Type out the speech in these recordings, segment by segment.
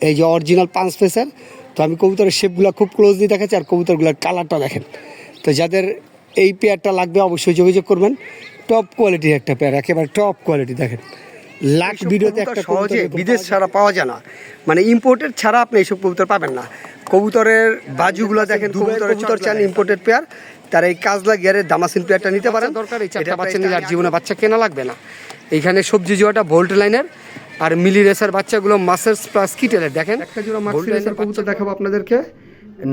এই যে অরিজিনাল পাঁচ ফেসের। তো আমি কবুতরের শেপগুলো খুব ক্লোজলি দেখাচ্ছি, আর কবুতরগুলোর কালারটা দেখেন। তো যাদের এই পেয়ারটা লাগবে অবশ্যই যোগাযোগ করবেন। টপ কোয়ালিটির একটা পেয়ার, একেবারে টপ কোয়ালিটি দেখেন। লাখ ভিডিওতে একটা সহজে বিদেশ ছাড়া পাওয়া যায় না, মানে ইম্পোর্টেড ছাড়া আপনি এইসব কবুতর পাবেন না। কবুতরের বাজুগুলো দেখেন, কবুতর চান ইম্পোর্টেড পেয়ার, তার এই কাজলা গিয়ারের দামাসিন পেয়ারটা নিতে পারেন। দরকার এই চারটা বাচ্চা নিলে আর জীবনে বাচ্চা কেনা লাগবে না। এইখানে সবজি জোয়াটা ভোল্ট লাইনের আর মিলি রেসার বাচ্চাগুলো মাসেলস প্লাস কিটেলের দেখেন। একটা জোড়া মাক্সি রেসার কবুতর দেখাবো আপনাদেরকে।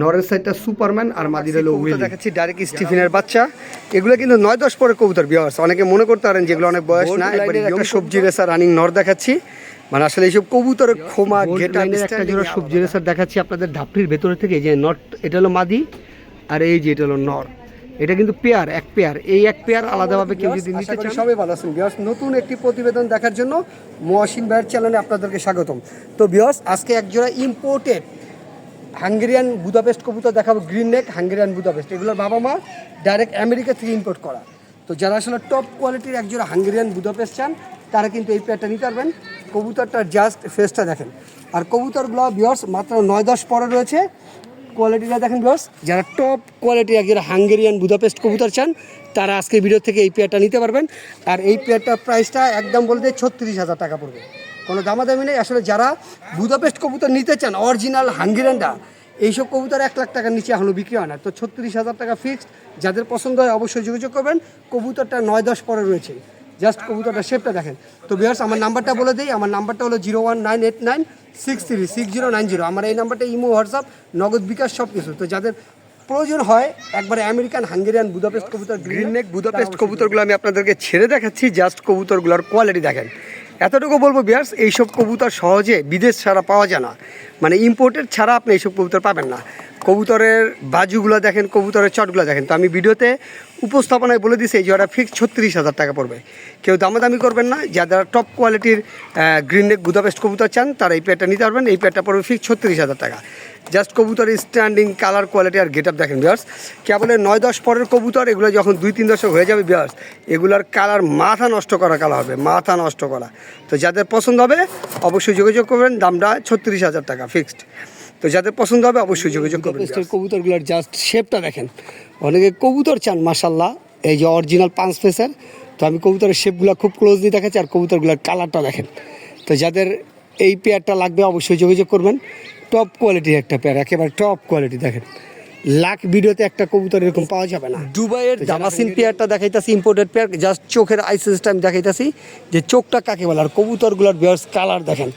নরের সাইডটা সুপারম্যান আর মাদির হলো উইলি। দেখাচ্ছি ডাইরেক্ট স্টিফেনের বাচ্চা। এগুলো কিন্তু 9-10 পরের কবুতর ভিউয়ার্স। অনেকে মনে করতে পারেন যেগুলো অনেক বয়স না। একটা সবজি রেসার রানিং নর দেখাচ্ছি, মানে আসলে এইসব কবুতরের খোমা ঘেটা। একটা জোড়া সবজি রেসার দেখাচ্ছি আপনাদের ধাপটির ভেতরে থেকে। যে নট এটা হলো মাদি, আর এই যে এটা হলো নর। এটা কিন্তু পেয়ার, এক পেয়ার। এই এক পেয়ার আলাদাভাবে কেউ যদি নিতে চান। সবাই ভালো আছেন ভিউয়ার্স, নতুন একটি প্রতিবেদন দেখার জন্য মহসিন ভাইয়ের চ্যানেলে আপনাদেরকে স্বাগতম। তো ভিউয়ার্স, আজকে এক জোড়া ইম্পোর্টেড হাঙ্গেরিয়ান বুদাপেস্ট কবুতর দেখাবো। গ্রিন নেক হাঙ্গেরিয়ান বুদাপেস্ট, এগুলোর বাবা মা ডাইরেক্ট আমেরিকা থেকে ইম্পোর্ট করা। তো যারা আসলে টপ কোয়ালিটির একজোড়া হাঙ্গেরিয়ান বুদাপেস্ট চান, তারা কিন্তু এই পেয়ারটা নিতে পারবেন। কবুতরটার জাস্ট ফেসটা দেখেন, আর কবুতরগুলো ভিউয়ার্স মাত্র 9-10 পরে রয়েছে। কোয়ালিটিটা দেখেন ভিউয়ার্স, যারা টপ কোয়ালিটির একজোড়া হাঙ্গেরিয়ান বুদাপেস্ট কবুতর চান, তারা আজকে ভিডিও থেকে এই পেয়ারটা নিতে পারবেন। আর এই পেয়ারটার প্রাইসটা একদম বলতে 36,000 টাকা পড়বে, কোনো দামাদামি নেই। আসলে যারা বুদাপেস্ট কবুতর নিতে চান অরিজিনাল হাঙ্গেরিয়ানটা, এইসব কবুতর 1 লাখ টাকার নিচে এখনও বিক্রি হয় না। তো 36,000 টাকা ফিক্সড। যাদের পছন্দ হয় অবশ্যই যোগাযোগ করবেন। কবুতরটা 9-10 পরে রয়েছে, জাস্ট কবুতরটা শেপটা দেখেন। তো ভিউয়ার্স, আমার নাম্বারটা বলে দিই। আমার নাম্বারটা হলো 01989636090। আমার এই নাম্বারটা ইমো, হোয়াটসঅ্যাপ, নগদ বিকাশ সব কিছু। তো যাদের প্রয়োজন হয় একবারে আমেরিকান হাঙ্গেরিয়ান বুদাপেস্ট কবুতর, গ্রিন নেক বুদাপেস্ট কবুতরগুলো আমি আপনাদেরকে ছেড়ে দেখাচ্ছি। জাস্ট কবুতরগুলোর কোয়ালিটি দেখেন। এতটুকু বলবো ভিউয়ার্স, এইসব কবুতর সহজে বিদেশ ছাড়া পাওয়া যায় না, মানে ইম্পোর্টেড ছাড়া আপনি এইসব কবুতর পাবেন না। কবুতরের বাজুগুলো দেখেন, কবুতরের চটগুলো দেখেন। তো আমি ভিডিওতে উপস্থাপনায় বলে দিচ্ছি এই যে ওরা ফিক্স 36,000 টাকা পড়বে। কেউ দামাদামি করবেন না। যারা টপ কোয়ালিটির গ্রিন নেক বুদাপেস্ট কবুতর চান, তারা এই পেয়ারটা নিতে পারবেন। এই পেয়ারটা পড়বে ফিক্স 36,000 টাকা। জাস্ট কবুতরের স্ট্যান্ডিং, কালার, কোয়ালিটি আর গেট আপ দেখেন ভিউয়ার্স। কেবল 9-10 পরের কবুতর, এগুলো যখন 2-3 দশক হয়ে যাবে ভিউয়ার্স, এগুলোর কালার মাথা নষ্ট করা কালার হবে, মাথা নষ্ট করা। তো যাদের পছন্দ হবে অবশ্যই যোগাযোগ করবেন। দামটা 36,000 টাকা ফিক্সড। তো যাদের পছন্দ হবে অবশ্যই যোগাযোগ করবেন। কবুতরগুলোর জাস্ট শেপটা দেখেন। অনেকে কবুতর চান মাশাল্লাহ, এই যে অরিজিনাল পাঁচ ফেসের। তো আমি কবুতরের শেপগুলো খুব ক্লোজলি দেখাচ্ছি, আর কবুতরগুলোর কালারটা দেখেন। তো যাদের এই পেয়ারটা লাগবে অবশ্যই যোগাযোগ করবেন। টপ কোয়ালিটির একটা পেয়ার, একেবারে টপ কোয়ালিটি দেখেন। লাখ ভিডিওতে একটা কবুতর এরকম পাওয়া যাবে না। দুবাইয়ের দামাসিন পেয়ারটা দেখাইতেছি, ইম্পোর্টেড পেয়ার। জাস্ট চোখের আই সিস্টেম দেখাইতেছি যে চোখটা কাকে বলে। আর কবুতরগুলোর ভিউয়ার্স কালার দেখেন।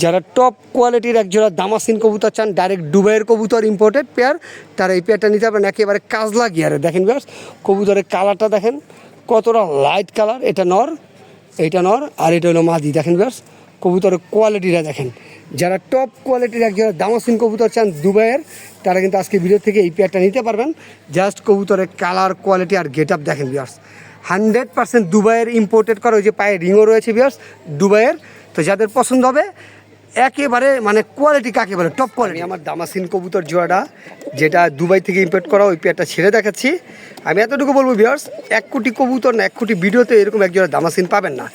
যারা টপ কোয়ালিটির একজোড়া দামাসিন কবুতর চান, ডাইরেক্ট দুবাইয়ের কবুতর ইম্পোর্টেড পেয়ার, তারা এই পেয়ারটা নিতে পারবেন। একেবারে কাজলা গিয়ারে দেখেন ভিউয়ার্স, কবুতরের কালারটা দেখেন কতটা লাইট কালার। এটা নর, এইটা নর, আর এটা হলো মাদি। দেখেন ভিউয়ার্স, কবুতরের কোয়ালিটিটা দেখেন। যারা টপ কোয়ালিটির একজোড়া দামাসিন কবুতর চান দুবাইয়ের, তারা কিন্তু আজকে ভিডিও থেকে এই পেয়ারটা নিতে পারবেন। জাস্ট কবুতরের কালার, কোয়ালিটি আর গেট আপ দেখেন ভিউয়ার্স। 100% দুবাইয়ের ইম্পোর্টেড করা। ওই যে পায়ে রিংও রয়েছে ভিউয়ার্স দুবাইয়ের। তো যাদের পছন্দ হবে একেবারে মানে কোয়ালিটি কাকে বলে, টপ কোয়ালিটি। আমার দামাসিন কবুতর জোড়াটা যেটা দুবাই থেকে ইম্পোর্ট করা, ওই পেয়ারটা ছেড়ে দেখাচ্ছি। আমি এতটুকু বলবো ভিউয়ার্স, 1 কোটি কবুতর না, 1 কোটি ভিডিওতে এরকম একজোড়া দামাসিন পাবেন না।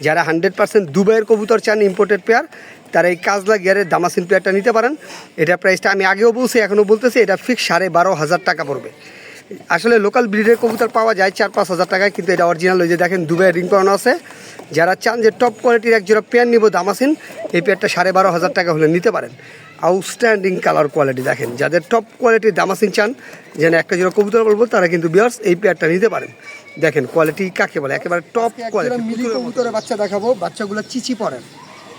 যারা 100% দুবাইয়ের কবুতর চান ইম্পোর্টেড পেয়ার, তারা এই কাজলা গিয়ারের দামাসিন পেয়ারটা নিতে পারেন। এটা প্রাইসটা আমি আগেও বলছি, এখনও বলতেছি, এটা ফিক্স 12,500 টাকা পড়বে। আসলে লোকাল ব্রিডের কবুতর পাওয়া যায় 4-5 হাজার টাকায়, কিন্তু এটা অরিজিনাল। ওই যে দেখেন দুবাইয়ের রিং করানো আছে। যারা চান যে টপ কোয়ালিটির একজোড়া পেয়ার নিব দামাসিন, এই পেয়ারটা 12,500 টাকা হলে নিতে পারেন। আউটস্ট্যান্ডিং কালার কোয়ালিটি দেখেন। যাদের টপ কোয়ালিটির দামাসিন চান, যেন একটা জোড়া কবুতর বলবো, তারা কিন্তু ভিউয়ার্স এই পেয়ারটা নিতে পারেন। দেখেন কোয়ালিটি কাকে বলে, একেবারে টপ কোয়ালিটি। মিলি কবুতরের বাচ্চা দেখাবো, বাচ্চাগুলো চিচি পড়েন।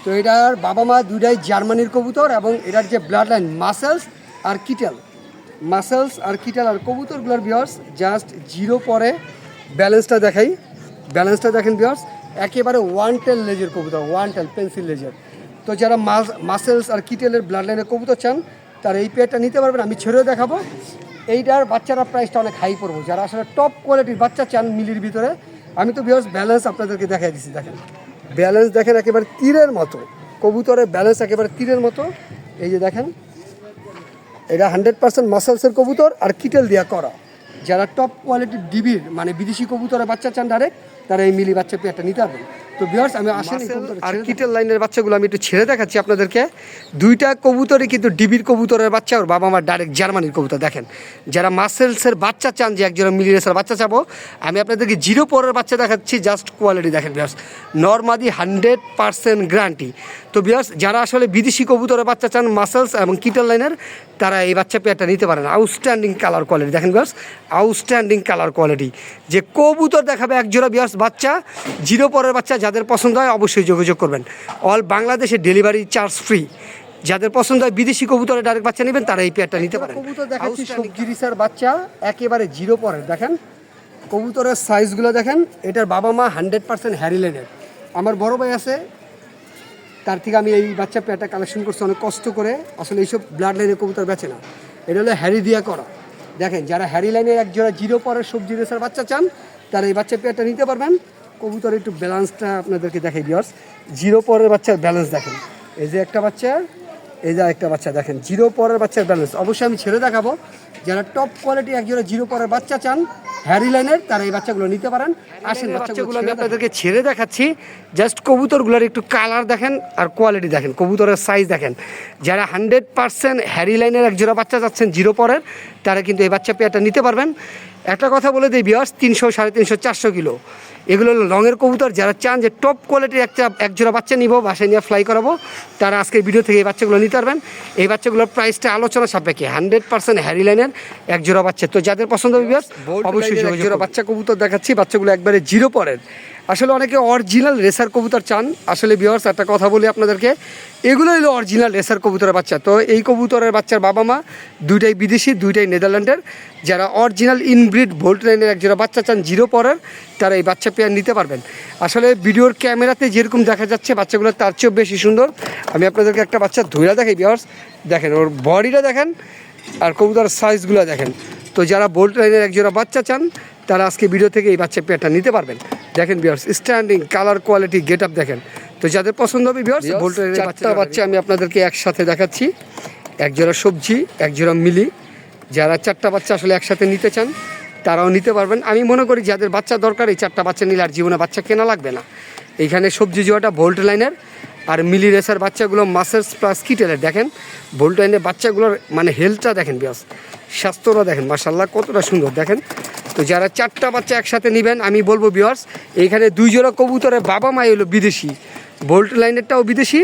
তো এটার বাবা মা দুইটাই জার্মানির কবুতর, এবং এটার যে ব্লাড লাইন মাসেলস আর কিটেল, মাসেলস আর কিটেল। আর কবুতরগুলোর ভিউয়ার্স জাস্ট 0 পরে ব্যালেন্সটা দেখাই। ব্যালেন্সটা দেখেন ভিউয়ার্স, একেবারে 1 টেল লেজের কবুতর, 1 টেল পেন্সিল লেজের। তো যারা মাসেলস আর কিটেলের ব্লাড লাইনের কবুতর চান, তারা এই পেয়ারটা নিতে পারবেন। আমি ছেড়েও দেখাবো। এইটার বাচ্চারা প্রাইসটা অনেক হাই পড়বো। যারা আসলে টপ কোয়ালিটির বাচ্চা চান মিলির ভিতরে, আমি তো ভিউয়ার্স ব্যালেন্স আপনাদেরকে দেখাই দিচ্ছি। দেখেন ব্যালেন্স দেখেন, একেবারে তীরের মতো। কবুতরের ব্যালেন্স একেবারে তীরের মতো। এই যে দেখেন, এটা 100% মাসেলসের কবুতর আর কিটেল দিয়া করা। যারা টপ কোয়ালিটির ডিবির মানে বিদেশি কবুতরের বাচ্চা চান ডাইরেক্ট, তারা এই মিলি বাচ্চা পেয়ারটা নিতে পারবেন। তো ভিউয়ার্স আমি আসেন আর কিটেল লাইনের বাচ্চাগুলো আমি একটু ছেড়ে দেখাচ্ছি আপনাদেরকে। দুইটা কবুতরই কিন্তু ডিবির কবুতরের বাচ্চা, ওর বাবা মার ডাইরেক্ট জার্মানির কবুতর। দেখেন যারা মাসেলসের বাচ্চা চান, যে একজোড়া মিলি রেসার বাচ্চা চাবো, আমি আপনাদেরকে 0 পরের বাচ্চা দেখাচ্ছি। জাস্ট কোয়ালিটি দেখেন ভিউয়ার্স, নরমাদি 100% গ্যারান্টি। তো ভিউয়ার্স যারা আসলে বিদেশি কবুতরের বাচ্চা চান মাসেলস এবং কিটেল লাইনের, তারা এই বাচ্চা পেয়ারটা নিতে পারেন। আউটস্ট্যান্ডিং কালার কোয়ালিটি দেখেন ভিউয়ার্স, আউটস্ট্যান্ডিং কালার কোয়ালিটি। যে কবুতর দেখাবে একজোড়া ভিউয়ার্স বাচ্চা, 0 পরের বাচ্চা, যাদের পছন্দ হয় অবশ্যই যোগাযোগ করবেন। অল বাংলাদেশে ডেলিভারি চার্জ ফ্রি। যাদের পছন্দ হয় বিদেশি কবুতরের ডাইরেক্ট বাচ্চা নেবেন, তারা এই পেয়ারটা নিতে পারেন। কবুতর দেখাচ্ছি সবজি রিসার বাচ্চা, একেবারে 0 পরের। দেখেন কবুতরের সাইজগুলো দেখেন, এটার বাবা মা 100% হ্যারি লাইনের। আমার বড় ভাই আছে, তার থেকে আমি এই বাচ্চা পেয়ারটা কালেকশন করছি অনেক কষ্ট করে। আসলে এইসব ব্লাড লাইনের কবুতর বেচে না, এটা হলো হ্যারি দিয়া করা। দেখেন যারা হ্যারি লাইনের একজোড়া 0 পরের সবজি রেসার বাচ্চা চান, তারা এই বাচ্চা পেয়ারটা নিতে পারবেন। কবুতরের একটু ব্যালেন্সটা আপনাদেরকে দেখাই ভিউয়ার্স। 0 পরের বাচ্চার ব্যালেন্স দেখেন, এই যে একটা বাচ্চা, এই যে একটা বাচ্চা দেখেন, 0 পরের বাচ্চার ব্যালেন্স। অবশ্যই আমি ছেড়ে দেখাবো। যারা টপ কোয়ালিটি একজোড়া 0 পরের বাচ্চা চান হ্যারি লাইনের, তারা এই বাচ্চাগুলো নিতে পারেন। আসেন বাচ্চাগুলো আমি আপনাদেরকে ছেড়ে দেখাচ্ছি। জাস্ট কবুতরগুলোর একটু কালার দেখেন আর কোয়ালিটি দেখেন, কবুতরের সাইজ দেখেন। যারা 100% হ্যারি লাইনের একজোড়া বাচ্চা চাচ্ছেন 0 পরের, তারা কিন্তু এই বাচ্চা পেয়ারটা নিতে পারবেন। একটা কথা বলে দিই ভিউয়ার্স, 300, 350, 400 কিলো এগুলো হলো রঙের কবুতর। যারা চান যে টপ কোয়ালিটির একজোড়া বাচ্চা নিব, বাসায় নিয়ে ফ্লাই করাবো, তারা আজকের ভিডিও থেকে এই বাচ্চাগুলো নিতে পারবেন। এই বাচ্চাগুলোর প্রাইসটা আলোচনা সাপেক্ষে, 100% হ্যারি লাইনের একজোড়া বাচ্চা। তো যাদের পছন্দ হবে ভিউয়ার্স অবশ্যই একজোড়া বাচ্চা কবুতর দেখাচ্ছি। বাচ্চাগুলো একবারে 0 পরের। আসলে অনেকে অরিজিনাল রেসার কবুতর চান। আসলে ভিউয়ার্স একটা কথা বলি আপনাদেরকে, এগুলো হলো অরিজিনাল রেসার কবুতরের বাচ্চা। তো এই কবুতরের বাচ্চার বাবা মা দুইটাই বিদেশি, দুইটাই নেদারল্যান্ডের। যারা অরিজিনাল ইনব্রিড ভোল্ট লাইনের একজোড়া বাচ্চা চান 0 পরের, তারা এই বাচ্চা পেয়ার নিতে পারবেন। আসলে ভিডিওর ক্যামেরাতে যেরকম দেখা যাচ্ছে বাচ্চাগুলো তার চেয়েও বেশি সুন্দর। আমি আপনাদেরকে একটা বাচ্চা ধৈরা দেখাই ভিউয়ার্স, দেখেন ওর বডিটা দেখেন আর কবুতরের সাইজগুলো দেখেন। তো যারা ভোল্ট লাইনের একজোড়া বাচ্চা চান, তারা আজকে ভিডিও থেকে এই বাচ্চা পেয়ারটা নিতে পারবেন। দেখেন viewers, standing colour quality get up দেখেন। তো যাদের পছন্দ হবে ভিউয়ার্স, ভোল্ট লাইনের বাচ্চা আমি আপনাদেরকে একসাথে দেখাচ্ছি। একজোড়া সবজি, একজোড়া মিলি। যারা 4টা বাচ্চা আসলে একসাথে নিতে চান, তারাও নিতে পারবেন। আমি মনে করি যাদের বাচ্চা দরকার, এই 4টা বাচ্চা নিলে আর জীবনে বাচ্চা কেনা লাগবে না। এইখানে সবজি জোয়াটা ভোল্ট লাইনের, আর মিলি রেসার বাচ্চাগুলো মাসেলস প্লাস কিটেলের। দেখেন ভোল্ট লাইনের বাচ্চাগুলোর মানে হেলথটা দেখেন ভিউয়ার্স, স্বাস্থ্যটা দেখেন মাশাআল্লাহ কতটা সুন্দর দেখেন। তো যারা 4টা বাচ্চা একসাথে নেবেন, আমি বলবো ভিউয়ার্স, এইখানে 2 জোড়া কবুতরের বাবা মাই হলো বিদেশি, ভোল্ট লাইনেরটাও বিদেশি,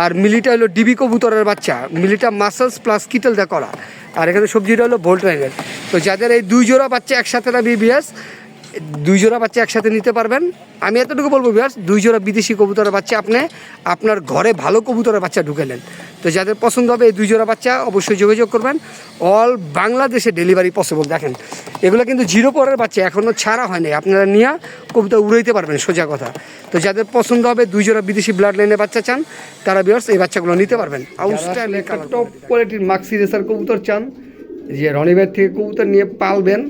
আর মিলিটা হলো ডিবি কবুতরের বাচ্চা। মিলিটা মাসেলস প্লাস কিটেল দিয়ে করা, আর এখানে সবজিটা হলো ভোল্ট লাইনের। তো যাদের এই 2 জোড়া বাচ্চা একসাথে না ভিউয়ার্স, 2 জোড়া বাচ্চা একসাথে নিতে পারবেন। আমি এতটুকু বলবো ভিউয়ার্স, 2 জোড়া বিদেশি কবুতরের বাচ্চা আপনি আপনার ঘরে ভালো কবুতরের বাচ্চা ঢুকেলেন। তো যাদের পছন্দ হবে এই 2 জোড়া বাচ্চা অবশ্যই যোগাযোগ করবেন। অল বাংলাদেশে ডেলিভারি পসিবল। দেখেন এগুলো কিন্তু 0 পরের বাচ্চা, এখনও ছাড়া হয়নি। আপনারা নিয়ে কবুতর উড়াইতে পারবেন, সোজা কথা। তো যাদের পছন্দ হবে 2 জোড়া বিদেশি ব্লাড লাইনের বাচ্চা চান, তারা ভিউয়ার্স এই বাচ্চাগুলো নিতে পারবেন। আউটস্ট্যান্ডিং টপ কোয়ালিটির মাক্সি রেসার কবুতর চান, যে রনিবের থেকে কবুতর নিয়ে পালবেন,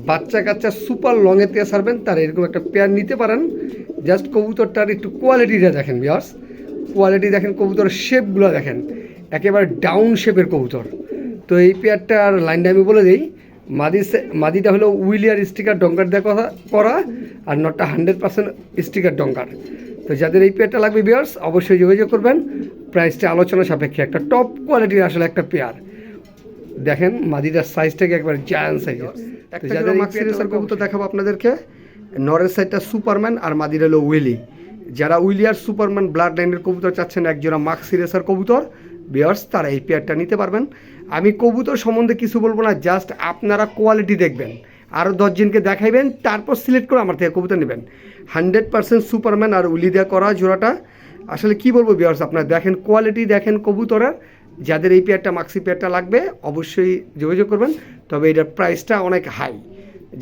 বাচ্চা কাচ্চা সুপার লংয়ের থেকে ছাড়বেন, তারা এরকম একটা পেয়ার নিতে পারেন। জাস্ট কবুতরটার একটু কোয়ালিটিটা দেখেন ভিউয়ার্স, কোয়ালিটি দেখেন, কবুতরের শেপগুলো দেখেন, একেবারে ডাউন শেপের কবুতর। তো এই পেয়ারটার লাইনটা আমি বলে দিই, মাদিটা হলো উইলিয়ার স্টিকার ডঙ্কার দিয়ে করা, আর নটটা 100% স্টিকার ডঙ্কার। তো যাদের এই পেয়ারটা লাগবে ভিউয়ার্স অবশ্যই যোগাযোগ করবেন। প্রাইসটা আলোচনা সাপেক্ষে, একটা টপ কোয়ালিটির আসলে একটা পেয়ার। দেখেন মাদিটার সাইজটাকে একবার জায়ান্ট সাইজের। যাদের মাক্সি রেসার কবুতর দেখাবো আপনাদেরকে, নরের সাইডটা সুপারম্যান আর মাদির হলো উইলি। যারা উইলি আর সুপারম্যান ব্লাড লাইনের কবুতর চাচ্ছেন একজোড়া মাক্সি রেসার কবুতর ভিউয়ার্স, তারা এই পেয়ারটা নিতে পারবেন। আমি কবুতর সম্বন্ধে কিছু বলবো না, জাস্ট আপনারা কোয়ালিটি দেখবেন, আরও 10 জনকে দেখাইবেন, তারপর সিলেক্ট করে আমার থেকে কবুতর নেবেন। 100% সুপারম্যান আর উইলি দিয়ে করা জোড়াটা। আসলে কি বলবো ভিউয়ার্স, আপনারা দেখেন কোয়ালিটি দেখেন কবুতরের। যাদের এই পেয়ারটা মাক্সি পেয়ারটা লাগবে অবশ্যই যোগাযোগ করবেন, তবে এটার প্রাইসটা অনেক হাই।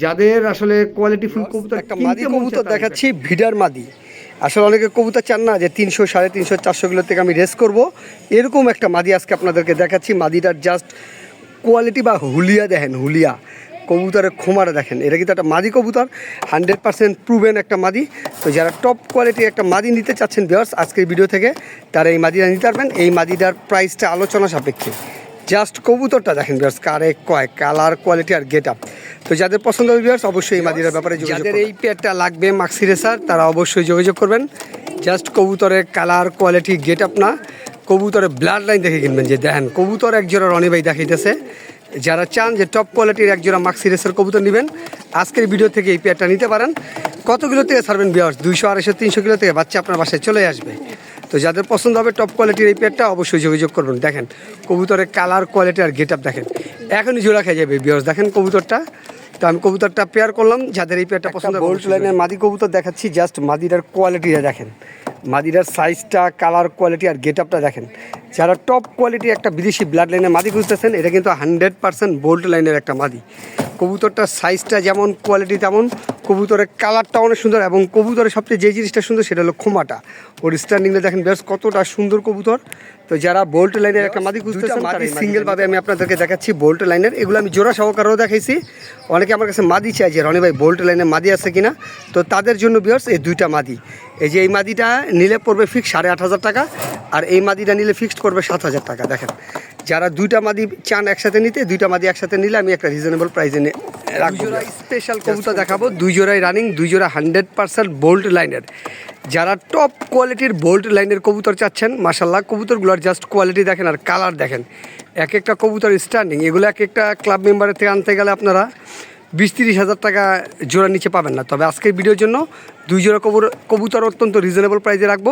যাদের আসলে কোয়ালিটি ফুল কবুতর, একটা মাদি কবুতর দেখাচ্ছি, ভিডার মাদি। আসলে অনেকে কবুতর চান না যে 300, 350, 400 কিলো থেকে আমি রেস করব, এরকম একটা মাদি আজকে আপনাদেরকে দেখাচ্ছি। মাদিটার জাস্ট কোয়ালিটি বা হুলিয়া দেখেন, হুলিয়া কবুতরের খোমারা দেখেন, এটা কিন্তু একটা মাদি কবুতর, 100% প্রুভেন একটা মাদি। তো যারা টপ কোয়ালিটির একটা মাদি নিতে চাচ্ছেন ভিউয়ার্স আজকের ভিডিও থেকে, তারা এই মাদিটা নিতে পারবেন। এই মাদিটার প্রাইসটা আলোচনা সাপেক্ষে। জাস্ট কবুতরটা দেখেন ভিউয়ার্স, কারে কয় কালার কোয়ালিটি আর গেট আপ। তো তো যাদের পছন্দ হবে ভিউয়ার্স অবশ্যই এই মাদিটার ব্যাপারে যাদের এই পেয়ারটা লাগবে মাক্সি রেসার তারা অবশ্যই যোগাযোগ করবেন। জাস্ট কবুতরের কালার কোয়ালিটি গেট আপ না, কবুতরের ব্লাড লাইন দেখে কিনবেন। যে দেখেন কবুতর একজোড়া রনি ভাই দেখাইতেছে, যারা চান যে টপ কোয়ালিটির একজোড়া মাক্সি রেসার কবুতর নেবেন আজকের ভিডিও থেকে এই পেয়ারটা নিতে পারেন। কত কিলো থেকে ছাড়বেন ভিউয়ার্স? 200, 250, 300 কিলো থেকে বাচ্চা আপনার বাসায় চলে আসবে। তো যাদের পছন্দ হবে টপ কোয়ালিটির এই পেয়ারটা অবশ্যই যোগাযোগ করবেন। দেখেন কবুতরের কালার কোয়ালিটি আর গেট আপ দেখেন, এখনই জোড়া খেয়ে যাবে ভিউয়ার্স। দেখেন কবুতরটা, তো আমি কবুতরটা পেয়ার করলাম। যাদের এই পেয়ারটা পছন্দ হবে বোল্ট লাইনের মাদি কবুতর দেখাচ্ছি। জাস্ট মাদিটার কোয়ালিটিটা দেখেন, মাদিটার সাইজটা, কালার কোয়ালিটি আর গেট আপটা দেখেন। যারা টপ কোয়ালিটির একটা বিদেশি ব্লাড লাইনের মাদি খুঁজতেছেন, এটা কিন্তু 100% বোল্ট লাইনের একটা মাদি। কবুতরটার সাইজটা যেমন, কোয়ালিটি তেমন, কবুতরের কালারটা অনেক সুন্দর এবং কবুতরের সবচেয়ে যে জিনিসটা সুন্দর সেটা হলো খোমাটা। ওর স্ট্যান্ডিংটা দেখেন বেশ কতটা সুন্দর কবুতর। তো যারা বোল্ট লাইনের একটা মাদি খুঁজতেছেন, মাদি সিঙ্গেলভাবে আমি আপনাদেরকে দেখাচ্ছি বোল্ট লাইনের। এগুলো আমি জোড়া সহকারেও দেখাইছি। অনেকে আমার কাছে মাদি চাই যে রনি ভাই বোল্ট লাইনের মাদি আছে কিনা, তো তাদের জন্য ভিউয়ার্স এই দুইটা মাদি। এই যে এই মাদিটা নিলে পড়বে ফিক্স 8,500 টাকা, আর এই মাদিটা নিলে ফিক্সড করবে 7,000 টাকা। দেখেন যারা দুইটা মাদি চান একসাথে নিতে, দুইটা মাদি একসাথে নিলে আমি একটা রিজনেবল প্রাইসে রাখবো। স্পেশাল কবুতর দেখাবো, 2 জোড়াই রানিং, 2 জোড়া 100% বোল্ট লাইনের। যারা টপ কোয়ালিটির বোল্ট লাইনের কবুতর চাচ্ছেন, মাশাল্লাহ কবুতরগুলোর জাস্ট কোয়ালিটি দেখেন আর কালার দেখেন। এক একটা কবুতর স্ট্যান্ডিং, এগুলো এক একটা ক্লাব মেম্বারের থেকে আনতে গেলে আপনারা 20-30 হাজার টাকা জোড়া নিচে পাবেন না। তবে আজকের ভিডিওর জন্য 2 জোড়া কবুতর অত্যন্ত রিজনেবল প্রাইসে রাখবো।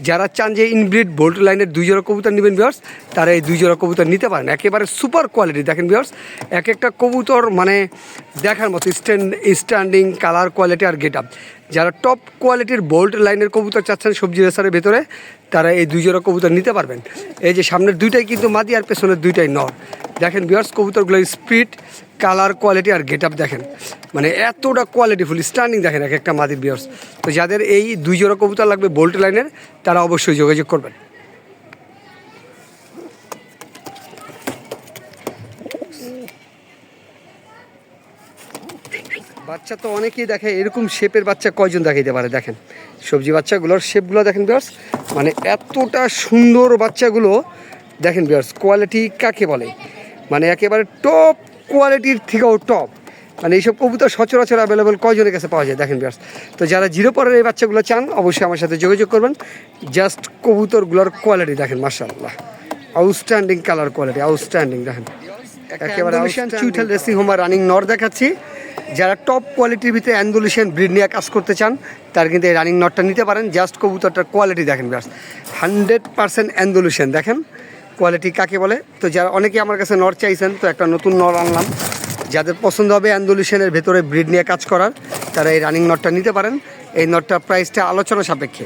যারা চান যে ইনব্রিড বোল্ট লাইনের 2 জোড়া কবুতর নেবেন ভিউয়ার্স, তারা এই 2 জোড়া কবুতর নিতে পারেন। একেবারে সুপার কোয়ালিটি দেখেন ভিউয়ার্স, এক একটা কবুতর মানে দেখার মতো স্ট্যান্ডিং, কালার কোয়ালিটি আর গেট আপ। যারা টপ কোয়ালিটির বোল্ট লাইনের কবুতর চাচ্ছেন সবজি রেসারের ভেতরে, তারা এই 2 জোড়া কবুতর নিতে পারবেন। এই যে সামনের দুইটাই কিন্তু মাদি আর পেছনের দুইটাই নর। দেখেন ভিউয়ার্স কবুতরগুলোর স্পিড, কালার কোয়ালিটি আর গেট আপ দেখেন, মানে এতটা কোয়ালিটিফুল স্ট্যান্ডিং দেখেন এক একটা মাদির ভিউয়ার্স। তো যাদের এই 2 জোড়া কবুতর লাগবে বোল্ট লাইনের, তারা অবশ্যই যোগাযোগ করবেন। বাচ্চা তো অনেকেই দেখে, এরকম শেপের বাচ্চা কয়জন দেখাইতে পারে? দেখেন সবজি বাচ্চাগুলোর শেপগুলো দেখেন ভিউয়ার্স, মানে এতটা সুন্দর বাচ্চাগুলো দেখেন ভিউয়ার্স। কোয়ালিটি কাকে বলে, মানে একেবারে টপ কোয়ালিটির থেকেও টপ। মানে এইসব কবুতর সচরাচর অ্যাভেলেবল কয়জনের কাছে পাওয়া যায় দেখেন ভিউয়ার্স। তো যারা 0 পরের এই বাচ্চাগুলো চান অবশ্যই আমার সাথে যোগাযোগ করবেন। জাস্ট কবুতরগুলোর কোয়ালিটি দেখেন মাশাআল্লাহ, আউটস্ট্যান্ডিং কালার কোয়ালিটি, আউটস্ট্যান্ডিং দেখেন একেবারে। চুইঠাল রেসিং হোমা রানিং নর দেখাচ্ছি। যারা টপ কোয়ালিটির ভিতরে অ্যান্ডোলিশিয়ান ব্রিড নিয়ে কাজ করতে চান, তারা কিন্তু এই রানিং নটটা নিতে পারেন। জাস্ট কবুতরটার কোয়ালিটি দেখেন ভিউয়ার্স, 100% অ্যান্ডোলিশিয়ান দেখেন কোয়ালিটি কাকে বলে। তো যারা অনেকে আমার কাছে নর চাইছেন, তো একটা নতুন নর আনলাম। যাদের পছন্দ হবে অ্যান্ডোলিশিয়ানের ভেতরে ব্রিড নিয়ে কাজ করার, তারা এই রানিং নটটা নিতে পারেন। এই নটটার প্রাইসটা আলোচনা সাপেক্ষে।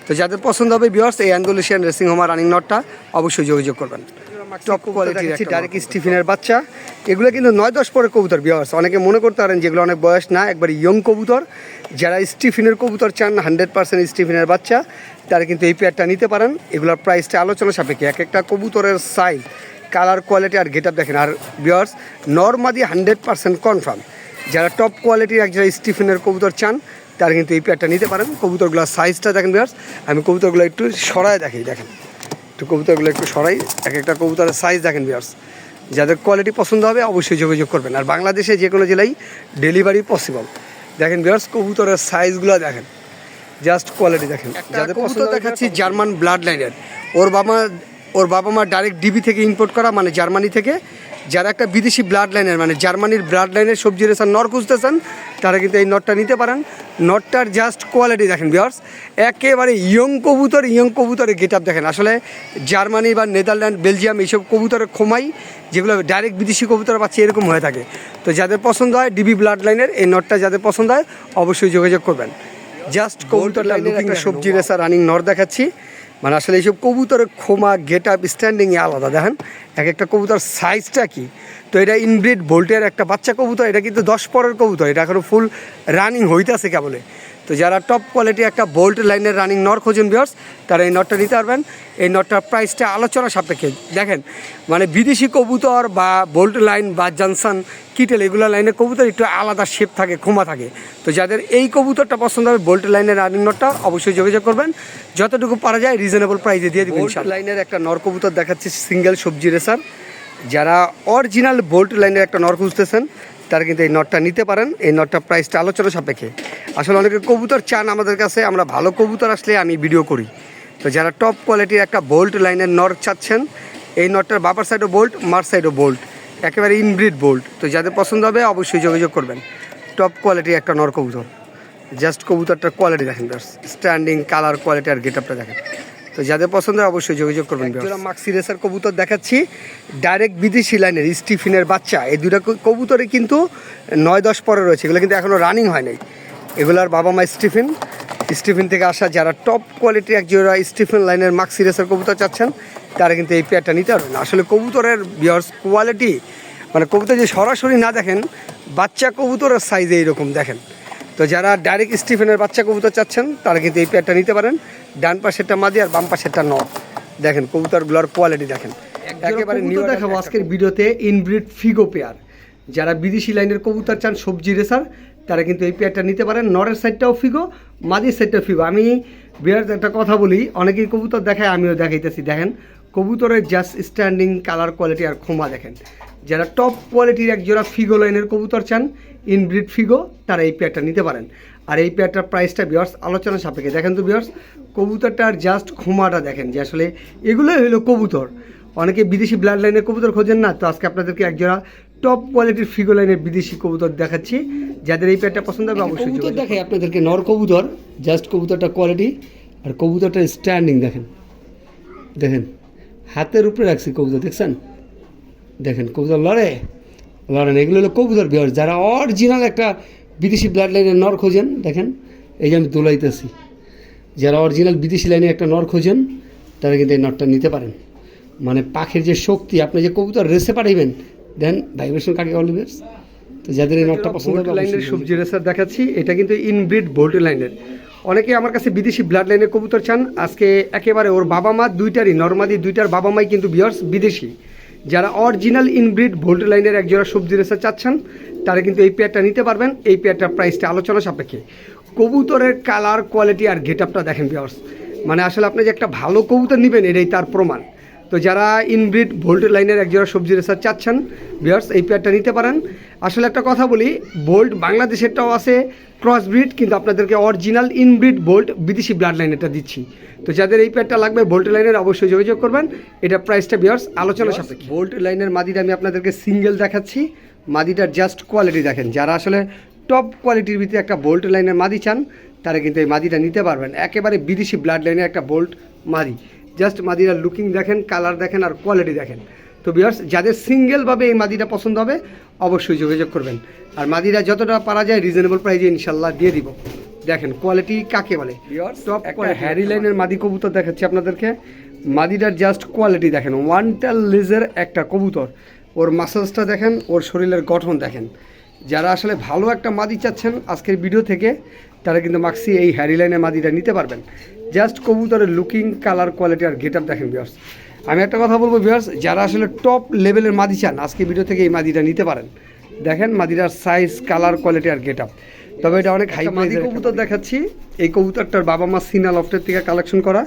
তো যাদের পছন্দ হবে ভিউয়ার্স এই অ্যান্ডোলিশিয়ান রেসিং হোমা রানিং নটটা অবশ্যই যোগাযোগ করবেন। টপ কোয়ালিটির ডাইরেক্ট স্টিফিনের বাচ্চা, এগুলো কিন্তু 9-10 পরের কবুতর ভিউয়ার্স। অনেকে মনে করতে পারেন যেগুলো অনেক বয়স না, একবার ইয়ং কবুতর। যারা স্টিফিনের কবুতর চান 100% স্টিফিনের বাচ্চা, তারা কিন্তু এই পেয়ারটা নিতে পারেন। এগুলোর প্রাইসটা আলোচনা সাপেক্ষে। এক একটা কবুতরের সাইজ, কালার কোয়ালিটি আর গেট আপ দেখেন। আর ভিউয়ার্স নরমাদি 100% কনফার্ম। যারা টপ কোয়ালিটির একজন স্টিফিনের কবুতর চান, তারা কিন্তু এই পেয়ারটা নিতে পারেন। কবুতরগুলোর সাইজটা দেখেন ভিউয়ার্স, আমি কবুতরগুলো একটু সরায় দেখি। দেখেন একটু কবুতরগুলো একটু সরাই, এক একটা কবুতরের সাইজ দেখেন ভিউয়ার্স। যাদের কোয়ালিটি পছন্দ হবে অবশ্যই যোগাযোগ করবেন। আর বাংলাদেশে যে কোনো জেলায় ডেলিভারি পসিবল। দেখেন ভিউয়ার্স কবুতরের সাইজগুলো দেখেন, জাস্ট কোয়ালিটি দেখেন। যাদের পছন্দ দেখাচ্ছি জার্মান ব্লাড লাইনের, ওর বাবা মা ডাইরেক্ট ডিবি থেকে ইম্পোর্ট করা, মানে জার্মানি থেকে। যারা একটা বিদেশি ব্লাড লাইনের মানে জার্মানির ব্লাড লাইনের সবজি রেসার নর খুঁজতেছেন, তারা কিন্তু এই নটটা নিতে পারেন। নটটার জাস্ট কোয়ালিটি দেখেন ভিউয়ার্স, একেবারে ইয়ং কবুতরের গেট আপ দেখেন। আসলে জার্মানি বা নেদারল্যান্ড, বেলজিয়াম এইসব কবুতরের খোমাই, যেগুলো ডাইরেক্ট বিদেশি কবুতর পাচ্ছে, এরকম হয়ে থাকে। তো যাদের পছন্দ হয় ডিবি ব্লাড লাইনের এই নটটা, যাদের পছন্দ হয় অবশ্যই যোগাযোগ করবেন। জাস্ট কবুতর লাইনের একটা সবজি রেসার রানিং নর দেখাচ্ছি। মানে আসলে এইসব কবুতরের খোমা, গেট আপ, স্ট্যান্ডিংয়ে আলাদা দেখেন। এক একটা কবুতর সাইজটা কি। তো এটা ইনব্রিড ভোল্টের একটা বাচ্চা কবুতর, এটা কিন্তু 10 পরের কবুতর, এটা এখনও ফুল রানিং হইতেছে কেবলে। তো যারা টপ কোয়ালিটি একটা বোল্ট লাইনের রানিং নর খোঁজেন ভিউয়ার্স, তারা এই নটটা নিতে পারবেন। এই নটটার প্রাইসটা আলোচনা সাপেক্ষে। দেখেন মানে বিদেশি কবুতর বা বোল্ট লাইন বা জনসন, কিটেল এগুলো লাইনের কবুতর একটু আলাদা শেপ থাকে, খোমা থাকে। তো যাদের এই কবুতরটা পছন্দ হবে বোল্ট লাইনের রানিং নটটা, অবশ্যই যোগাযোগ করবেন। যতটুকু পারা যায় রিজনেবল প্রাইসে দিয়ে দিবেন। বোল্ট লাইনের একটা নর কবুতর দেখাচ্ছি, সিঙ্গেল সবজি রেসার। যারা অরিজিনাল বোল্ট লাইনের একটা নর খুঁজতেছেন, তারা কিন্তু এই নটটা নিতে পারেন। এই নটটা প্রাইসটা আলোচনা সাপেক্ষে। আসলে অনেকে কবুতর চান আমাদের কাছে, আমরা ভালো কবুতর আসলে আমি ভিডিও করি। তো যারা টপ কোয়ালিটির একটা বোল্ট লাইনের নট চাচ্ছেন, এই নটটার বাপার সাইডও বোল্ট, মার সাইডও বোল্ট, একেবারে ইনব্রিড বোল্ট। তো যাদের পছন্দ হবে অবশ্যই যোগাযোগ করবেন। টপ কোয়ালিটির একটা নর কবুতর, জাস্ট কবুতরটার কোয়ালিটি দেখেন, স্ট্যান্ডিং, কালার, কোয়ালিটি আর গেটআপটা দেখেন। তো যাদের পছন্দ হয় অবশ্যই যোগাযোগ করবেন। মাক্সি রেসার কবুতর দেখাচ্ছি, ডাইরেক্ট বিদেশি লাইনের স্টিফিনের বাচ্চা। এই দুটা কবুতরে কিন্তু 9-10 পরে রয়েছে, এগুলো কিন্তু এখনও রানিং হয় নাই। এগুলার বাবা মা স্টিফিন থেকে আসা। যারা টপ কোয়ালিটির এক জোড়া স্টিফেন লাইনের মাক্সি রেসার কবুতর চাচ্ছেন, তারা কিন্তু এই পেয়ারটা নিতে পারবেন। আসলে কবুতরের ভিউয়ার্স কোয়ালিটি, মানে কবুতর যে সরাসরি না দেখেন, বাচ্চা কবুতরের সাইজে এইরকম দেখেন। তো যারা ডাইরেক্ট স্টিফেনের বাচ্চা কবুতর চাচ্ছেন, তারা কিন্তু এই পেয়ারটা নিতে পারেন। ডান পাশেরটা মাদি আর বাম পাশেরটা নর। দেখেন কবুতরগুলোর কোয়ালিটি দেখেন, একেবারে নিউ দেখাবো আজকের ভিডিওতে ইনব্রিড ফিগো পেয়ার। যারা বিদেশি লাইনের কবুতর চান সবজি রেসার, তারা কিন্তু এই পেয়ারটা নিতে পারেন। নরের সাইডটাও ফিগো, মাদির সাইডটাও ফিগো। আমি বিয়ার একটা কথা বলি, অনেকেই কবুতর দেখায়, আমিও দেখাইতেছি। দেখেন কবুতরের জাস্ট স্ট্যান্ডিং, কালার, কোয়ালিটি আর খোমা দেখেন। যারা টপ কোয়ালিটির এক জোড়া ফিগো লাইনের কবুতর চান, ইনব্রিড ফিগো, তারা এই পেয়ারটা নিতে পারেন। আর এই পেয়ারটার প্রাইসটা বিয়ার্স আলোচনা সাপেক্ষে। দেখেন তো বিয়ার্স, কবুতরটার জাস্ট খোমাটা দেখেন, যে আসলে এগুলোই হলো কবুতর। অনেকে বিদেশি ব্লাড লাইনের কবুতর খোঁজেন না, তো আজকে আপনাদেরকে একজোড়া টপ কোয়ালিটির ফিগো লাইনের বিদেশি কবুতর দেখাচ্ছি। যাদের এই পেয়ারটা পছন্দ হবে অবশ্যই কবুতর দেখাই আপনাদেরকে। নর কবুতর, জাস্ট কবুতরটা কোয়ালিটি আর কবুতরটার স্ট্যান্ডিং দেখেন। দেখেন হাতের উপরে রাখছি কবুতর, দেখছেন? দেখেন কবুতর লড়েন। এগুলো হলো কবুতর বিয়ার। যারা অরিজিনাল একটা বিদেশি ব্লাড লাইনের নর খোঁজেন, দেখেন এই যে আমি দোলাইতেছি। যারা অরিজিনাল বিদেশি লাইনে একটা নর খোঁজেন, তারা কিন্তু এই নরটা নিতে পারেন। মানে পাখির যে শক্তি, আপনি যে কবুতর রেসে পাঠাইবেন, দেন ভাইব্রেশন কাকে বলবে। তো যাদের এই নটটা পছন্দ হবে লাইনের সবজি রেসার দেখাচ্ছি। এটা কিন্তু ইনব্রিড বোল্ট লাইনের। অনেকে আমার কাছে বিদেশি ব্লাড লাইনের কবুতর চান। আজকে একেবারে ওর বাবা মা দুইটারই, নর্মাদি দুইটার বাবা মাই কিন্তু বিয়ার্স বিদেশি। যারা অরিজিনাল ইনব্রিড বোল্ট লাইনের একজোড়া সবজি রেসার চাচ্ছেন, তারা কিন্তু এই পেয়ারটা নিতে পারবেন। এই পেয়ারটার প্রাইসটা আলোচনা সাপেক্ষে। কবুতরের কালার, কোয়ালিটি আর গেটআপটা দেখেন বিয়ার্স। মানে আসলে আপনি যে একটা ভালো কবুতর নেবেন, এটাই তার প্রমাণ। তো যারা ইনব্রিড বোল্ট লাইনের একজোড়া সবজি রেসার চাচ্ছেন ভিউয়ার্স, এই পেয়ারটা নিতে পারেন। আসলে একটা কথা বলি, বোল্ট বাংলাদেশেরটাও আছে ক্রস ব্রিড, কিন্তু আপনাদেরকে অরিজিনাল ইনব্রিড বোল্ট বিদেশি ব্লাড লাইনেরটা দিচ্ছি। তো যাদের এই পেয়ারটা লাগবে বোল্ট লাইনের, অবশ্যই যোগাযোগ করবেন। এটা প্রাইসটা ভিউয়ার্স আলোচনা সাপেক্ষে। বোল্ট লাইনের মাদিটা আমি আপনাদেরকে সিঙ্গেল দেখাচ্ছি। মাদিটার জাস্ট কোয়ালিটি দেখেন। যারা আসলে টপ কোয়ালিটির ভিতরে একটা বোল্ট লাইনের মাদি চান, তারা কিন্তু এই মাদিটা নিতে পারবেন। একেবারে বিদেশি ব্লাড লাইনের একটা বোল্ট মাদি। জাস্ট মাদিরা লুকিং দেখেন, কালার দেখেন আর কোয়ালিটি দেখেন। তো ভিউয়ার্স, যাদের সিঙ্গেলভাবে এই মাদিটা পছন্দ হবে অবশ্যই যোগাযোগ করবেন। আর মাদিরা যতটা পারা যায় রিজনেবল প্রাইসে ইনশাল্লাহ দিয়ে দিব। দেখেন কোয়ালিটি কাকে বলে। টপ হ্যারি লাইনের মাদি কবুতর দেখাচ্ছি আপনাদেরকে। মাদিটার জাস্ট কোয়ালিটি দেখেন। ওয়ান টেল লেজের একটা কবুতর। ওর মাসেলসটা দেখেন, ওর শরীরের গঠন দেখেন। যারা আসলে ভালো একটা মাদি চাচ্ছেন আজকের ভিডিও থেকে, তারা কিন্তু মাক্সি এই হ্যারি লাইনের মাদিটা নিতে পারবেন। জাস্ট কবুতরের লুকিং, কালার, কোয়ালিটি আর গেটআপ দেখেন ভিউয়ার্স। আমি একটা কথা বলবো ভিউয়ার্স, যারা আসলে টপ লেভেলের মাদি চান, আজকে ভিডিও থেকে এই মাদিটা নিতে পারেন। দেখেন মাদিটার সাইজ, কালার, কোয়ালিটি আর গেটআপ। তবে এটা অনেক হাই মাদি কবুতর দেখাচ্ছি। এই কবুতরটার বাবা মা সিনা লফটের থেকে কালেকশন করা।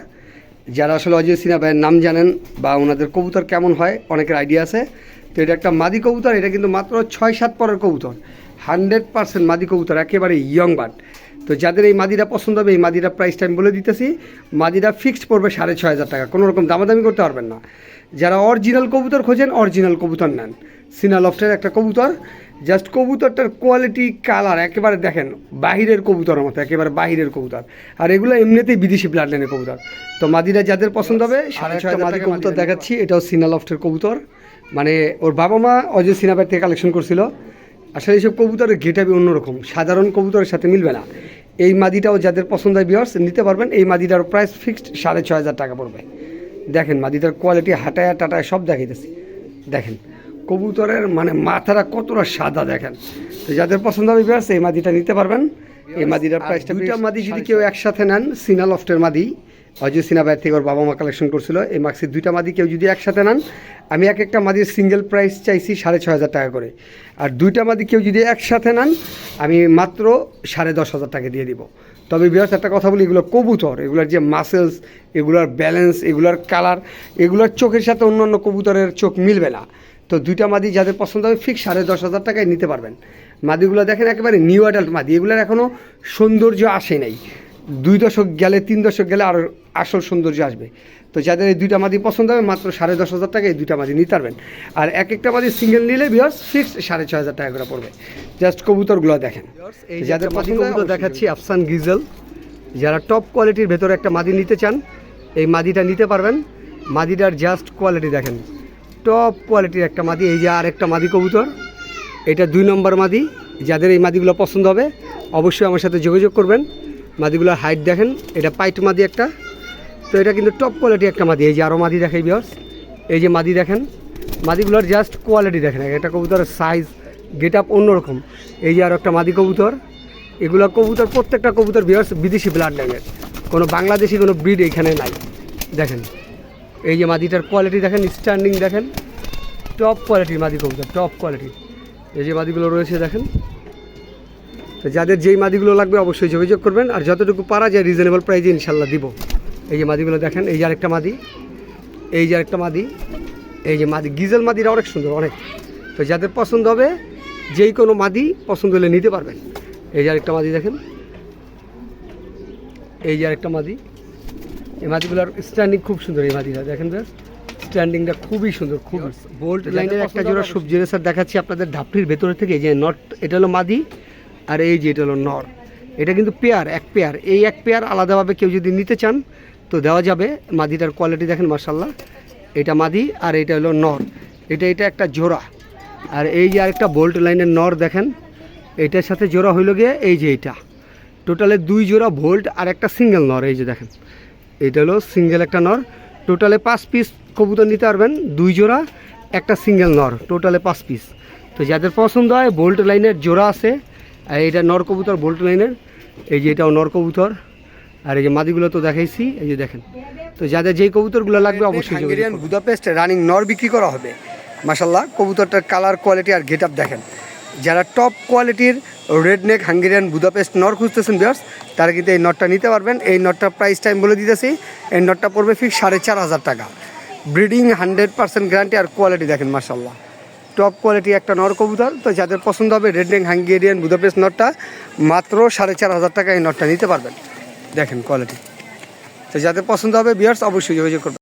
যারা আসলে অজয় সিনা ভাইয়ের নাম জানেন বা ওনাদের কবুতর কেমন হয় অনেকের আইডিয়া আছে। তো এটা একটা মাদি কবুতর। এটা কিন্তু মাত্র 6-7 পরের কবুতর, 100% মাদি কবুতর, একেবারে ইয়ং বার্ড। তো যাদের এই মাদিটা পছন্দ হবে, এই মাদিটা প্রাইসটা আমি বলে দিতেছি। মাদিটা ফিক্সড পড়বে 6,500 টাকা, কোনো রকম দামাদামি করতে পারবেন না। যারা অরিজিনাল কবুতর খোঁজেন, অরিজিনাল কবুতর নেন। সিনা লফটের একটা কবুতর। জাস্ট কবুতরটার কোয়ালিটি, কালার একেবারে দেখেন বাহিরের কবুতরের মতো, একেবারে বাহিরের কবুতর। আর এগুলো এমনিতেই বিদেশি ব্লাড লাইনের কবুতর। তো মাদিরা যাদের পছন্দ হবে, 6,500 মাদি কবুতর দেখাচ্ছি। এটাও সিনা লফটের কবুতর। মানে ওর বাবা মা অজয় সিনা ভাই থেকে কালেকশন করছিল। আসলে এইসব কবুতরের গেটআপই অন্যরকম, সাধারণ কবুতরের সাথে মিলবে না। এই মাদিটাও যাদের পছন্দ হয় ভিউয়ার্স নিতে পারবেন। এই মাদিটার প্রাইস ফিক্সড 6,500 টাকা পড়বে। দেখেন মাদিটার কোয়ালিটি, হাঁটায় টাটায় সব দেখাইতেছি। দেখেন কবুতরের মানে মাথাটা কতটা সাদা দেখেন। তো যাদের পছন্দ হবে ভিউয়ার্স, এই মাদিটা নিতে পারবেন। এই মাদিটার প্রাইসটা, দুইটা মাদি যদি কেউ একসাথে নেন, সিনা লফটের মাদি, অজয় সিনা ভাইয়ের থেকে ওর বাবা মা কালেকশন করছিল এই মাক্সির দুইটা মাদি কেউ যদি একসাথে নেন, আমি এক একটা মাদির সিঙ্গেল প্রাইস চাইছি 6,500 টাকা করে। আর দুইটা মাদি কেউ যদি একসাথে নেন, আমি মাত্র 10,500 টাকা দিয়ে দিব। তবে বিয়ার্স একটা কথা বলি, এগুলো কবুতর, এগুলোর যে মাসেলস, এগুলোর ব্যালেন্স, এগুলোর কালার, এগুলোর চোখের সাথে অন্য অন্য কবুতরের চোখ মিলবে না। তো দুইটা মাদি যাদের পছন্দ হবে ফিক্স 10,500 টাকায় নিতে পারবেন। মাদিগুলো দেখেন একেবারে নিউ অ্যাডাল্ট মাদি, এগুলোর এখনও সৌন্দর্য আসে নাই, 2 দশক গেলে 3 দশক গেলে আরও আসল সৌন্দর্য আসবে। তো যাদের এই দুইটা মাদি পছন্দ হবে মাত্র 10,500 টাকায় এই দুইটা মাদি নিতে পারবেন। আর এক একটা মাদি সিঙ্গেল নিলে বিয়ার্স ফিক্স 6,500 টাকা করে পড়বে। জাস্ট কবুতরগুলো দেখেন, যাদের পছন্দ কবুতর দেখাচ্ছি আফসান গিজেল। যারা টপ কোয়ালিটির ভেতরে একটা মাদি নিতে চান এই মাদিটা নিতে পারবেন। মাদিটার জাস্ট কোয়ালিটি দেখেন, টপ কোয়ালিটির একটা মাদি। এই যে আর একটা মাদি কবুতর, এটা 2 নম্বর মাদি। যাদের এই মাদিগুলো পছন্দ হবে অবশ্যই আমার সাথে যোগাযোগ করবেন। মাদিগুলোর হাইট দেখেন, এটা পাইট মাদি একটা, তো এটা কিন্তু টপ কোয়ালিটি একটা মাদি। এই যে আরও মাদি দেখাই বিয়ার্স, এই যে মাদি দেখেন, মাদিগুলোর জাস্ট কোয়ালিটি দেখেন। একটা কবুতরের সাইজ গেট আপ অন্যরকম। এই যে আরও একটা মাদি কবুতর। এগুলো কবুতর প্রত্যেকটা কবুতর বিয়ার্স বিদেশি ব্লাড লাইনের, কোনো বাংলাদেশি কোনো ব্রিড এখানে নাই। দেখেন এই যে মাদিটার কোয়ালিটি দেখেন, স্ট্যান্ডিং দেখেন, টপ কোয়ালিটির মাদি কবুতর, টপ কোয়ালিটি। এই যে মাদিগুলো রয়েছে দেখেন। তো যাদের যেই মাদিগুলো লাগবে অবশ্যই যোগাযোগ করবেন, আর যতটুকু পারা যায় রিজনেবল প্রাইসে ইনশাল্লাহ দিব। এই যে মাদিগুলো দেখেন, এই যে আরেকটা মাদি, এই যে আরেকটা মাদি, এই যে মাদি গিজেল মাদিটা অনেক সুন্দর অনেক। তো যাদের পছন্দ হবে যেই কোনো মাদি পছন্দ হলে নিতে পারবেন। এই যে আরেকটা মাদি দেখেন, এই যে আরেকটা মাদি। এই মাদিগুলোর স্ট্যান্ডিং খুব সুন্দর। এই মাদিটা দেখেন বেশ, স্ট্যান্ডিংটা খুবই সুন্দর, খুব বোল্ট লাইনের একটা জোড়া সবজি রেসার দেখাচ্ছি আপনাদের ঢাপটির ভেতরে থেকে। এই যে নট, এটা হলো মাদি, আর এই যে এটা হলো নর। এটা কিন্তু পেয়ার, এক পেয়ার। এই এক পেয়ার আলাদাভাবে কেউ যদি নিতে চান তো দেওয়া যাবে। মাদিটার কোয়ালিটি দেখেন মাশাল্লাহ, এটা মাদি আর এটা হলো নর। এটা একটা জোড়া। আর এই যে আরেকটা বোল্ট লাইনের নর দেখেন, এইটার সাথে জোড়া হইল গিয়ে এই যে এইটা, টোটালে 2 জোড়া ভোল্ট আর একটা সিঙ্গেল নর। এই যে দেখেন, এইটা হলো সিঙ্গেল একটা নর। টোটালে 5 পিস কবুতর নিতে পারবেন, 2 জোড়া একটা সিঙ্গেল নর, টোটালে 5 পিস। তো যাদের পছন্দ হয় বোল্ট লাইনের জোড়া আছে, আর এইটা নর কবুতর বোল্ট লাইনের। এই যে এটাও নর কবুতর। আর এই যে মাদিগুলো তো দেখাইছি, এই যে দেখেন। তো যাদের যেই কবুতরগুলো লাগবে অবশ্যই হাঙ্গেরিয়ান বুদাপেস্ট রানিং নর বিক্রি করা হবে। মাশাল্লাহ কবুতরটার কালার কোয়ালিটি আর গেট আপ দেখেন। যারা টপ কোয়ালিটির রেড নেক হাঙ্গেরিয়ান বুদাপেস্ট নর খুঁজতেছেন ভিউয়ার্স, তারা কিন্তু এই নটটা নিতে পারবেন। এই নটটার প্রাইস টাইম বলে দিতেছি, এই নটটা পড়বে ফিক্স 4,500 টাকা। ব্রিডিং 100% গ্যারান্টি, আর কোয়ালিটি দেখেন মাশাল্লাহ টপ কোয়ালিটি একটা নর কবুতর। তো যাদের পছন্দ হবে রেড নেক হাঙ্গেরিয়ান বুদাপেস্ট নটটা মাত্র 4,500 টাকা এই নটটা নিতে পারবেন। দেখেন কোয়ালিটি। তো যাদের পছন্দ হবে ভিউয়ার্স অবশ্যই যোগাযোগ করবেন।